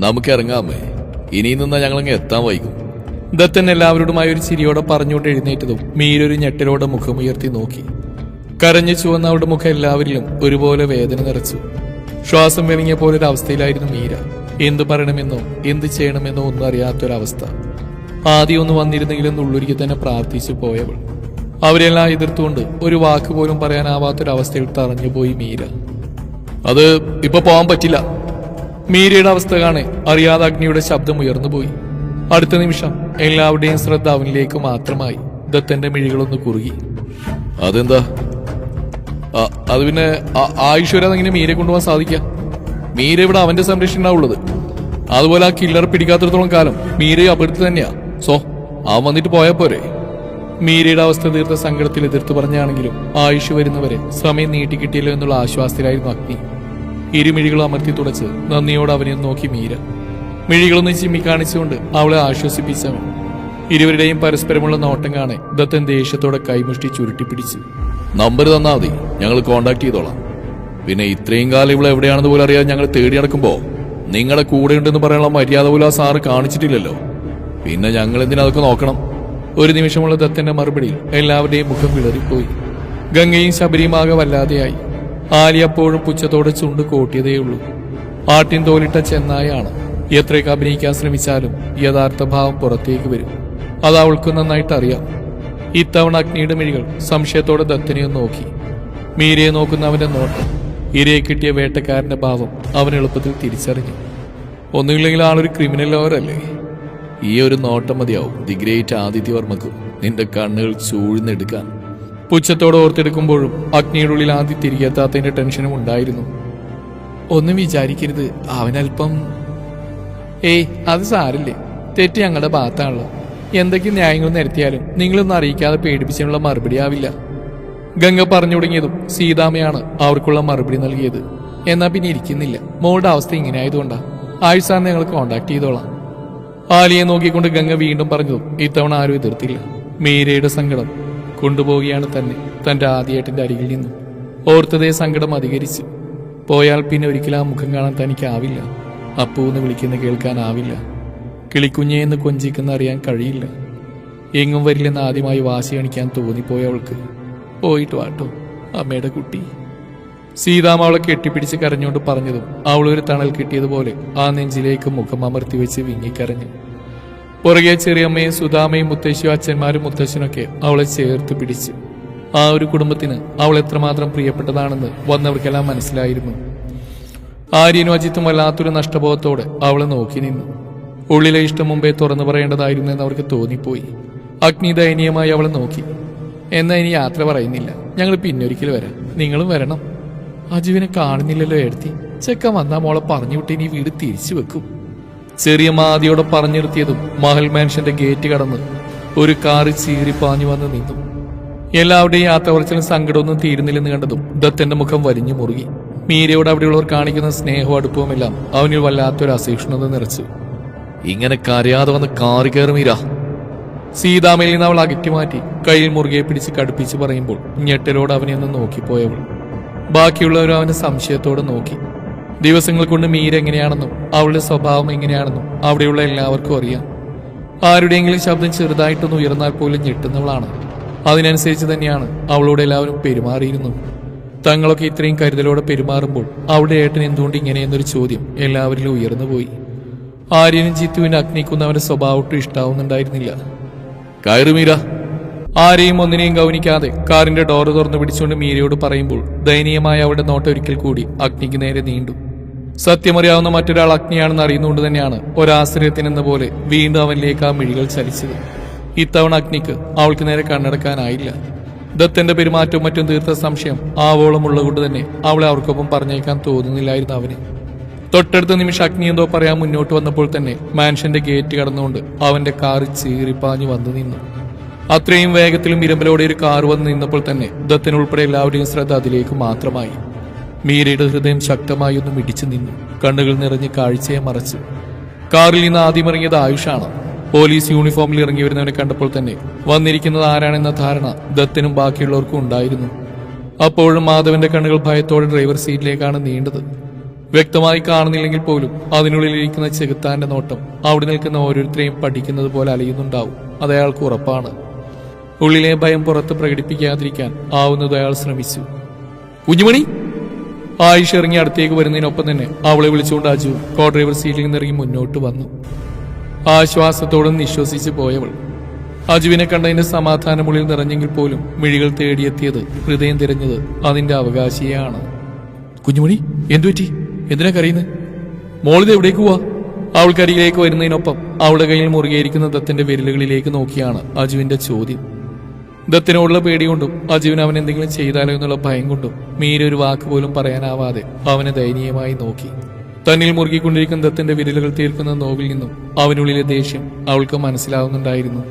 നമുക്ക് ഇറങ്ങാമേ, ഇനിയും നിന്നാ ഞങ്ങളങ്ങ് എത്താൻ വൈകും. ദത്തൻ എല്ലാവരോടുമായി ഒരു ചിരിയോടെ പറഞ്ഞുകൊണ്ട് എഴുന്നേറ്റതും മീരൊരു ഞെട്ടലോടെ മുഖമുയർത്തി നോക്കി. കരഞ്ഞു ചുവന്ന അവളുടെ മുഖം എല്ലാവരിലും ഒരുപോലെ വേദന നിറച്ചു. ശ്വാസം വിളങ്ങിയ പോലൊരു അവസ്ഥയിലായിരുന്നു മീര. എന്തു പറയണമെന്നോ എന്ത് ചെയ്യണമെന്നോ ഒന്നും അറിയാത്തൊരവസ്ഥ. ആദ്യം ഒന്ന് വന്നിരുന്നെങ്കിലും ഉള്ളൊരുക്കി തന്നെ പ്രാർത്ഥിച്ചു പോയവൾ. അവരെല്ലാം എതിർത്തുകൊണ്ട് ഒരു വാക്ക് പോലും പറയാനാവാത്തൊരവസ്ഥയിൽ തറഞ്ഞുപോയി മീര. അത് ഇപ്പൊ പോകാൻ പറ്റില്ല. മീരയുടെ അവസ്ഥ കാണെ അറിയാതെ അഗ്നിയുടെ ശബ്ദം ഉയർന്നുപോയി. അടുത്ത നിമിഷം എല്ലാവരുടെയും ശ്രദ്ധ അവനിലേക്ക് മാത്രമായി. ദത്തന്റെ മിഴികളൊന്ന് കുറുകി. അതെന്താ? അത് പിന്നെ ആയുഷ്വരാതെങ്ങനെ മീരെ കൊണ്ടുപോകാൻ സാധിക്കാം? മീര ഇവിടെ അവന്റെ സംരക്ഷണമുള്ളത്. അതുപോലെ ആ കില്ലർ പിടിക്കാത്തിടത്തോളം കാലം മീരയും അപകടത്തിൽ തന്നെയാ. സോ അവൻ വന്നിട്ട് പോയാ പോരെ? മീരയുടെ അവസ്ഥ തീർത്ത സങ്കടത്തിൽ എതിർത്ത് പറഞ്ഞാണെങ്കിലും ആയുഷ് വരുന്നവരെ സമയം നീട്ടിക്കിട്ടിയല്ലോ എന്നുള്ള ആശ്വാസത്തിലായിരുന്നു അഗ്നി. ഇരുമിഴികളും അമർത്തി തുടച്ച് നന്ദിയോട് അവനെ നോക്കി മീര. മിഴികളൊന്ന് ചിമ്മിക്കാണിച്ചുകൊണ്ട് അവളെ ആശ്വസിപ്പിച്ചവൻ. ഇരുവരുടെയും പരസ്പരമുള്ള നോട്ടം കാണെ ദത്തൻ ദേഷ്യത്തോടെ കൈമുഷ്ടി ചുരുട്ടിപ്പിടിച്ചു. നമ്പർ തന്നാ മതി, ഞങ്ങൾ കോണ്ടാക്ട് ചെയ്തോളാം. പിന്നെ ഇത്രയും കാലം ഇവിടെ എവിടെയാണെന്ന് പോലും അറിയാതെ ഞങ്ങൾ തേടി നടക്കുമ്പോ നിങ്ങളുടെ കൂടെ ഉണ്ടെന്ന് പറയാനുള്ള മര്യാദ പോലും ആ സാറ് കാണിച്ചിട്ടില്ലല്ലോ. പിന്നെ ഞങ്ങൾ എന്തിനാ അതൊക്കെ നോക്കണം? ഒരു നിമിഷമുള്ള ദത്തന്റെ മറുപടിയിൽ എല്ലാവരുടെയും മുഖം വിളറിപ്പോയി. ഗംഗയും ശബരിയും ആകെ വല്ലാതെയായി. ആലി അപ്പോഴും പുച്ഛത്തോടെ ചുണ്ട് കോട്ടിയതേയുള്ളൂ. ആട്ടിൻ തോലിട്ട ചെന്നായാണ്. എത്രയൊക്കെ അഭിനയിക്കാൻ ശ്രമിച്ചാലും യഥാർത്ഥ ഭാവം പുറത്തേക്ക് വരും. അത് അവൾക്ക് നന്നായിട്ട് അറിയാം. ഇത്തവണ അഗ്നിയുടെ മിഴികൾ സംശയത്തോടെ ദത്തനെ നോക്കി. മീരയെ നോക്കുന്ന അവന്റെ നോട്ടം ഇരയെ കിട്ടിയ വേട്ടക്കാരന്റെ ഭാവം അവൻ എളുപ്പത്തിൽ തിരിച്ചറിഞ്ഞു. ഒന്നുമില്ലെങ്കിൽ ആളൊരു ക്രിമിനൽ ലോവറല്ലേ? ഈ ഒരു നോട്ടം മതിയാവും ദി ഗ്രേറ്റ് ആദിത്യവർമ്മക്കും നിന്റെ കണ്ണുകൾ ചൂഴ്ന്നെടുക്കാൻ. പുച്ഛത്തോടെ ഓർത്തെടുക്കുമ്പോഴും അഗ്നിയുടെ ഉള്ളിൽ ആദ്യം തിരികെ എത്താത്തതിന്റെ ടെൻഷനും ഉണ്ടായിരുന്നു. ഒന്നും വിചാരിക്കരുത്, അവനൽപ്പം അത് സാരില്ലേ, തെറ്റ് ഞങ്ങളുടെ ഭാഗത്താണല്ലോ. എന്തൊക്കെ ന്യായങ്ങൾ നിരത്തിയാലും നിങ്ങളൊന്നും അറിയിക്കാതെ പേടിപ്പിച്ചുള്ള മറുപടി ആവില്ല. ഗംഗ പറഞ്ഞു തുടങ്ങിയതും സീതാമ്മയാണ് അവർക്കുള്ള മറുപടി നൽകിയത്. എന്നാ പിന്നെ ഇരിക്കുന്നില്ല, മോളുടെ അവസ്ഥ ഇങ്ങനെ ആയതുകൊണ്ടാ. ആയുഷ് സാറിനെ ഞങ്ങൾ കോണ്ടാക്ട് ചെയ്തോളാം. ആലിയെ നോക്കിക്കൊണ്ട് ഗംഗ വീണ്ടും പറഞ്ഞതും ഇത്തവണ ആരും എതിർത്തില്ല. മീരയുടെ സങ്കടം കൊണ്ടുപോവുകയാണ് തന്നെ തന്റെ ആദ്യേട്ടന്റെ അരികിൽ നിന്നും. ഓർത്തതേ സങ്കടം അധികരിച്ചു. പോയാൽ പിന്നെ ഒരിക്കലും ആ മുഖം കാണാൻ തനിക്കാവില്ല. അപ്പൂന്ന് വിളിക്കുന്ന കേൾക്കാനാവില്ല. കിളിക്കുഞ്ഞേന്ന് കൊഞ്ചിക്കുന്ന അറിയാൻ കഴിയില്ല. എങ്ങും വരില്ലെന്ന് ആദ്യമായി വാശി കാണിക്കാൻ തോന്നിപ്പോയവൾക്ക്. പോയിട്ട് വാട്ടോ അമ്മയുടെ കുട്ടി. സീതാമ്മ അവളെ കെട്ടിപ്പിടിച്ച് കരഞ്ഞുകൊണ്ട് പറഞ്ഞതും അവളൊരു തണൽ കിട്ടിയതുപോലെ ആ നെഞ്ചിലേക്ക് മുഖം അമർത്തി വെച്ച് വിങ്ങിക്കരഞ്ഞു. പുറകെ ചെറിയമ്മയും സുധാമയും മുത്തശ്ശിയും അച്ഛന്മാരും മുത്തശ്ശനൊക്കെ അവളെ ചേർത്ത് പിടിച്ചു. ആ ഒരു കുടുംബത്തിന് അവൾ എത്രമാത്രം പ്രിയപ്പെട്ടതാണെന്ന് വന്നവർക്കെല്ലാം മനസ്സിലായിരുന്നു. ആര്യനും അജിത്തും വല്ലാത്തൊരു നഷ്ടബോധത്തോടെ അവളെ നോക്കി നിന്നു. ഉള്ളിലെ ഇഷ്ടം മുമ്പേ തുറന്നു പറയേണ്ടതായിരുന്നു എന്ന് അവർക്ക് തോന്നിപ്പോയി. അഗ്നി ദയനീയമായി അവളെ നോക്കി. എന്നാ ഇനി യാത്ര പറയുന്നില്ല, ഞങ്ങൾ പിന്നൊരിക്കൽ വരാം, നിങ്ങളും വരണം. അജുവിനെ കാണുന്നില്ലല്ലോ എഴുത്തി. ചെക്കൻ വന്നാ മോളെ പറഞ്ഞു വിട്ട് ഇനി വീട് തിരിച്ചു വെക്കും. ചെറിയ മാതിയോടെ പറഞ്ഞു നിർത്തിയതും മഹൽ മാൻഷന്റെ ഗേറ്റ് കടന്ന് ഒരു കാറ് ചീറിപ്പാഞ്ഞു വന്ന് നിന്നു. എല്ലാവരുടെയും യാത്ര കുറച്ചിലും സങ്കടമൊന്നും തീരുന്നില്ലെന്ന് കണ്ടതും ദത്തന്റെ മുഖം വലിഞ്ഞു മുറുകി. മീരയോട് അവിടെയുള്ളവർ കാണിക്കുന്ന സ്നേഹവും അടുപ്പവുമെല്ലാം അവനിൽ വല്ലാത്തൊരു അസഹിഷ്ണുത നിറച്ചു. ഇങ്ങനെ കരയാതെ വന്ന് കാറി കയറി മീര. സീതാമയിൽ നിന്ന് അവൾ അകറ്റിമാറ്റി കയ്യിൽ മുറുകെ പിടിച്ച് കടുപ്പിച്ച് പറയുമ്പോൾ ഞെട്ടലോട് അവനെ ഒന്ന് നോക്കിപ്പോയവൾ. ബാക്കിയുള്ളവരും അവനെ സംശയത്തോടെ നോക്കി. ദിവസങ്ങൾ കൊണ്ട് മീര എങ്ങനെയാണെന്നും അവളുടെ സ്വഭാവം എങ്ങനെയാണെന്നും അവിടെയുള്ള എല്ലാവർക്കും അറിയാം. ആരുടെയെങ്കിലും ശബ്ദം ചെറുതായിട്ടൊന്ന് ഉയർന്നാൽ പോലും ഞെട്ടുന്നവളാണ്. അതിനനുസരിച്ച് തന്നെയാണ് അവളോട് എല്ലാവരും പെരുമാറിയിരുന്നു. തങ്ങളൊക്കെ ഇത്രയും കരുതലോടെ പെരുമാറുമ്പോൾ അവളുടെ ഏട്ടൻ എന്തുകൊണ്ട് ഇങ്ങനെയെന്നൊരു ചോദ്യം എല്ലാവരിലും ഉയർന്നുപോയി. ആര്യനും ജിത്തുവിന് അഗ്നിക്കുന്ന അവന്റെ സ്വഭാവം ഇഷ്ടാവുന്നുണ്ടായിരുന്നില്ല. കയറി മീര. ആരെയും ഒന്നിനെയും ഗൗനിക്കാതെ കാറിന്റെ ഡോറ് തുറന്നു പിടിച്ചുകൊണ്ട് മീരയോട് പറയുമ്പോൾ ദയനീയമായ അവളുടെ നോട്ടം ഒരിക്കൽ കൂടി അഗ്നിക്ക് നേരെ നീണ്ടു. സത്യമറിയാവുന്ന മറ്റൊരാൾ അഗ്നിയാണെന്ന് അറിയുന്നുകൊണ്ട് തന്നെയാണ് ഒരാശ്രയത്തിനെന്ന പോലെ വീണ്ടും അവനിലേക്ക് ആ മിഴികൾ ചലിച്ചത്. ഇത്തവണ അഗ്നിക്ക് അവൾക്ക് നേരെ കണ്ണടക്കാനായില്ല. ദത്തന്റെ പെരുമാറ്റവും മറ്റും തീർത്ത സംശയം ആവോളമുള്ളതുകൊണ്ട് തന്നെ അവളെ അവർക്കൊപ്പം പറഞ്ഞേക്കാൻ തോന്നുന്നില്ലായിരുന്നു അവന്. തൊട്ടടുത്ത നിമിഷം അഗ്നി എന്തോ പറയാൻ മുന്നോട്ട് വന്നപ്പോൾ തന്നെ മാൻഷന്റെ ഗേറ്റ് കടന്നുകൊണ്ട് അവന്റെ കാറ് ചീറിപ്പാഞ്ഞു വന്നു നിന്നു. അത്രയും വേഗത്തിലും ഇരമ്പലോടെ ഒരു കാർ വന്ന് നിന്നപ്പോൾ തന്നെ ദത്തനുൾപ്പെടെ എല്ലാവരുടെയും ശ്രദ്ധ അതിലേക്ക് മാത്രമായി. മീരയുടെ ഹൃദയം ശക്തമായി ഒന്നും ഇടിച്ചു നിന്നു. കണ്ണുകൾ നിറഞ്ഞ് കാഴ്ചയെ മറച്ചു. കാറിൽ നിന്ന് ആദ്യം ഇറങ്ങിയത് ആയുഷാണ്. പോലീസ് യൂണിഫോമിൽ ഇറങ്ങി വരുന്നവനെ കണ്ടപ്പോൾ തന്നെ വന്നിരിക്കുന്നത് ആരാണെന്ന ധാരണ ദത്തനും ബാക്കിയുള്ളവർക്കും ഉണ്ടായിരുന്നു. അപ്പോഴും മാധവന്റെ കണ്ണുകൾ ഭയത്തോടെ ഡ്രൈവർ സീറ്റിലേക്കാണ് നീണ്ടത്. വ്യക്തമായി കാണുന്നില്ലെങ്കിൽ പോലും അതിനുള്ളിലിരിക്കുന്ന ചെകുത്താന്റെ നോട്ടം അവിടെ നിൽക്കുന്ന ഓരോരുത്തരെയും പഠിക്കുന്നത് പോലെ അലയുന്നുണ്ടാവും. അത് അയാൾക്ക് ഉറപ്പാണ്. ഉള്ളിലെ ഭയം പുറത്ത് പ്രകടിപ്പിക്കാതിരിക്കാൻ ആവുന്നത് അയാൾ ശ്രമിച്ചു. കുഞ്ഞുമണി! ആയിഷ ഇറങ്ങി അടുത്തേക്ക് വരുന്നതിനൊപ്പം തന്നെ അവളെ വിളിച്ചുകൊണ്ട് അജു കോ ഡ്രൈവർ സീറ്റിൽ നിന്നിറങ്ങി മുന്നോട്ട് വന്നു. ആശ്വാസത്തോടെ നിശ്വസിച്ച് പോയവൾ. അജുവിനെ കണ്ടതിന്റെ സമാധാനമുള്ളിൽ നിറഞ്ഞെങ്കിൽ പോലും മിഴികൾ തേടിയെത്തിയത്, ഹൃദയം തിരഞ്ഞത് അതിന്റെ അവകാശിയാണ്. കുഞ്ഞുമണി, എന്തുപറ്റി? എന്തിനാ കരയുന്നത്? മോളിത് എവിടേക്ക് പോവാ? അവൾക്കരികിലേക്ക് വരുന്നതിനൊപ്പം അവളുടെ കയ്യിൽ മുറുകെയിരിക്കുന്ന ദത്തിന്റെ വിരലുകളിലേക്ക് നോക്കിയാണ് അജുവിന്റെ ചോദ്യം. ദത്തിനോടുള്ള പേടി കൊണ്ടും അജുവിന് അവൻ എന്തെങ്കിലും ചെയ്താലോ എന്നുള്ള ഭയം കൊണ്ടും മീര ഒരു വാക്ക് പോലും പറയാനാവാതെ അവനെ ദയനീയമായി നോക്കി. തന്നിൽ മുറുകിക്കൊണ്ടിരിക്കുന്ന ദത്തിന്റെ വിരലുകൾ തീർക്കുന്ന നോവിൽ നിന്നും അവനുള്ളിലെ ദേഷ്യം അവൾക്ക് മനസ്സിലാവുന്നുണ്ടായിരുന്നു.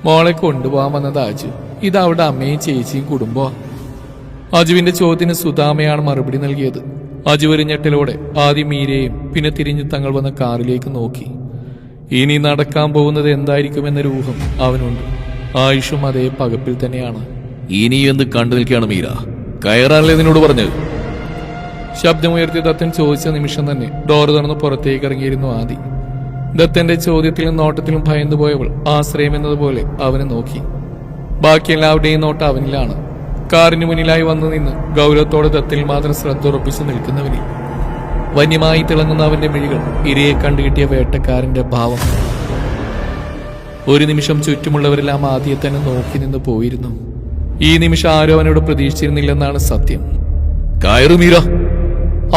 മോളെ കൊണ്ടുപോകാൻ വന്നത് അജു. ഇത് അവളുടെ അമ്മയും ചേച്ചിയും കുടുംബമാ. അജുവിന്റെ ചോദ്യത്തിന് സുധാമയാണ് മറുപടി നൽകിയത്. അജു ഒരു ഞെട്ടലോടെ ആദ്യം മീരയെയും പിന്നെ തിരിഞ്ഞ് തങ്ങൾ വന്ന കാറിലേക്ക് നോക്കി. ഇനി നടക്കാൻ പോകുന്നത് എന്തായിരിക്കുമെന്നൊരു ഊഹം അവനുണ്ട്. ആയുഷും അതേ പകപ്പിൽ തന്നെയാണ്. ഇനി എന്ത് കണ്ടു നിൽക്കുകയാണ് മീര? കയറാനല്ലേ നിന്നോട് പറഞ്ഞത്? ശബ്ദമുയർത്തി ദത്തൻ ചോദിച്ച നിമിഷം തന്നെ ഡോർ തുറന്ന് പുറത്തേക്ക് ഇറങ്ങിയിരുന്നു ആദി. ദത്തന്റെ ചോദ്യത്തിലും നോട്ടത്തിലും ഭയന്നു പോയവൾ ആശ്രയം എന്നതുപോലെ അവനെ നോക്കി. ബാക്കി എല്ലാവരുടെയും നോട്ടം അവനിലാണ്. കാറിന് മുന്നിലായി വന്നു നിന്ന് ഗൗരവത്തോടെ ദത്തിൽ മാത്രം ശ്രദ്ധ ഉറപ്പിച്ച് നിൽക്കുന്നവനിൽ വന്യമായി തിളങ്ങുന്ന അവന്റെ മിഴികൾ ഇരയെ കണ്ടുകിട്ടിയ വേട്ടക്കാരന്റെ ഭാവം. ഒരു നിമിഷം ചുറ്റുമുള്ളവരെല്ലാം ആദ്യം തന്നെ നോക്കി നിന്ന് പോയിരുന്നു. ഈ നിമിഷം ആരോ അവനോട് പ്രതീക്ഷിച്ചിരുന്നില്ലെന്നാണ് സത്യം. കയറു മീര!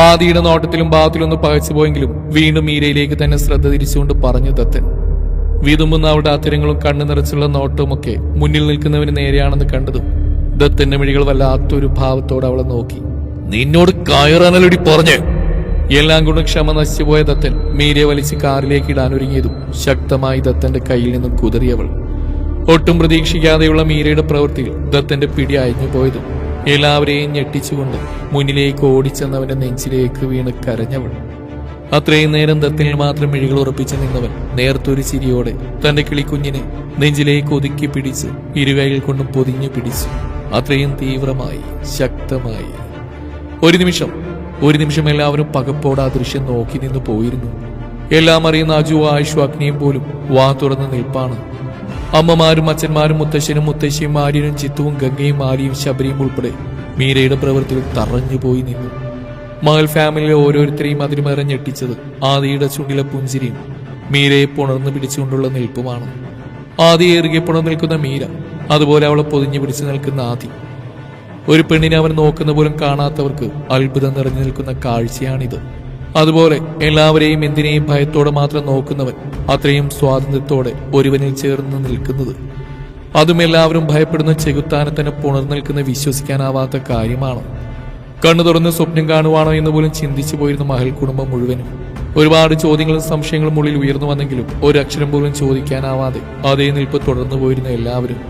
ആദിയുടെ നോട്ടത്തിലും ഭാവത്തിലൊന്ന് പകച്ചു പോയെങ്കിലും വീണ്ടും മീരയിലേക്ക് തന്നെ ശ്രദ്ധ തിരിച്ചുകൊണ്ട് പറഞ്ഞു ദത്തൻ. വിതുമ്പുന്ന അവളുടെ അത്തരങ്ങളും കണ്ണു നിറച്ചുള്ള നോട്ടവുമൊക്കെ മുന്നിൽ നിൽക്കുന്നവന് നേരെയാണെന്ന് കണ്ടതും ദത്തന്റെ മിഴികൾ വല്ലാത്തൊരു ഭാവത്തോടെ അവളെ നോക്കി. നിന്നോട് കയറാനല്ലടി പറഞ്ഞേ! എല്ലാം കൊണ്ടും ക്ഷമ നശിച്ചുപോയ ദത്തൻ മീരയെ വലിച്ച് കാറിലേക്ക് ഇടാനൊരുങ്ങിയതും ശക്തമായി ദത്തന്റെ കയ്യിൽ നിന്നും കുതറിയവൾ. ഒട്ടും പ്രതീക്ഷിക്കാതെയുള്ള മീരയുടെ പ്രവൃത്തിയിൽ ദത്തന്റെ പിടി അയഞ്ഞു പോയതും എല്ലാവരെയും ഞെട്ടിച്ചുകൊണ്ട് മുന്നിലേക്ക് ഓടിച്ചെന്നവന്റെ നെഞ്ചിലേക്ക് വീണ് കരഞ്ഞവൾ. അത്രയും നേരം ദത്തനിൽ മാത്രം മിഴികൾ ഉറപ്പിച്ചു നിന്നവൻ നേർത്തൊരു ചിരിയോടെ തന്റെ കിളിക്കുഞ്ഞിനെ നെഞ്ചിലേക്ക് ഒതുക്കി പിടിച്ച് ഇരുകൈകൾ കൊണ്ടും പൊതിഞ്ഞു പിടിച്ചു. അത്രയും തീവ്രമായി, ശക്തമായി. ഒരു നിമിഷം എല്ലാവരും പകപ്പോടെ ആ ദൃശ്യം നോക്കി നിന്ന് പോയിരുന്നു. എല്ലാം അറിയുന്ന അജു, ആയുഷു, അഗ്നിയും പോലും വാ തുറന്ന് നിൽപ്പാണ്. അമ്മമാരും അച്ഛന്മാരും മുത്തശ്ശനും മുത്തശ്ശിയും ആര്യനും ചിത്തുവും ഗംഗയും ആലിയും ശബരിയും ഉൾപ്പെടെ മീരയുടെ പ്രവൃത്തിയിൽ തറഞ്ഞുപോയി നിന്നു. മകൾ ഫാമിലിയിലെ ഓരോരുത്തരെയും അതിനുമേറെ ഞെട്ടിച്ചത് ആദിയുടെ ചുണ്ടിലെ പുഞ്ചിരിയും മീരയെ പുണർന്നു പിടിച്ചുകൊണ്ടുള്ള നിൽപ്പുമാണ്. ആദിയെ ഇറുകെ പുണർന്നു നിൽക്കുന്ന മീര, അതുപോലെ അവളെ പൊതിഞ്ഞു പിടിച്ചു നിൽക്കുന്ന ആദി. ഒരു പെണ്ണിനെ അവൻ നോക്കുന്ന പോലും കാണാത്തവർക്ക് അത്ഭുതം നിറഞ്ഞു നിൽക്കുന്ന കാഴ്ചയാണിത്. അതുപോലെ എല്ലാവരെയും എന്തിനേയും ഭയത്തോടെ മാത്രം നോക്കുന്നവൻ അത്രയും സ്വാതന്ത്ര്യത്തോടെ ഒരുവനിൽ ചേർന്ന് നിൽക്കുന്നത്. അതും എല്ലാവരും ഭയപ്പെടുന്ന ചെകുത്താനെ തന്നെ പുണർന്നു നിൽക്കുന്ന വിശ്വസിക്കാനാവാത്ത കാര്യമാണ്. കണ്ണു തുറന്ന് സ്വപ്നം കാണുവാണോ എന്ന് പോലും ചിന്തിച്ചു പോയിരുന്ന മഹൽ കുടുംബം മുഴുവനും. ഒരുപാട് ചോദ്യങ്ങളും സംശയങ്ങളും ഉള്ളിൽ ഉയർന്നു വന്നെങ്കിലും ഒരക്ഷരം പോലും ചോദിക്കാനാവാതെ അതേ നിൽപ്പ് തുടർന്നു പോയിരുന്ന എല്ലാവരും